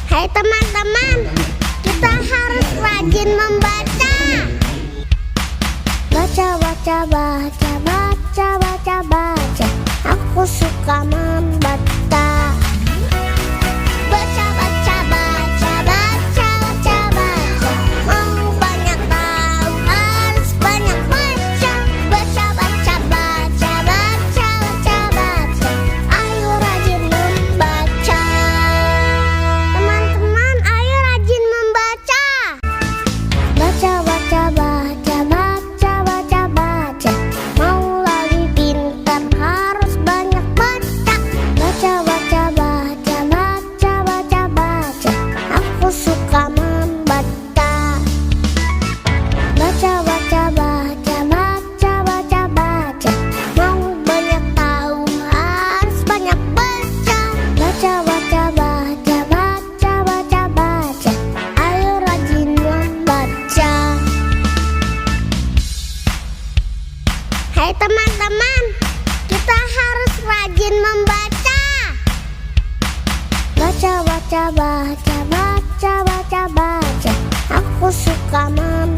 Hai teman-teman, kita harus rajin membaca. Baca, baca, baca, baca, baca, baca. Aku suka membaca. Baca, baca, baca, baca, baca, baca. Mau banyak tahu harus banyak baca. Baca, baca, baca, baca, baca, baca. Ayo rajin membaca. Teman-teman, ayo rajin membaca. Baca, baca, baca, baca, baca, baca. Mau lagi pintar harus banyak baca. Baca, baca, baca, baca, baca, baca. Aku suka membaca. Baca, baca, baca, baca, baca, baca. Mau banyak tahu harus banyak baca. Baca, baca, baca, baca, baca, baca. Ayo rajin membaca. Hai teman-teman, kita harus rajin membaca. Baca, baca, baca, baca, baca, baca. Aku suka membaca.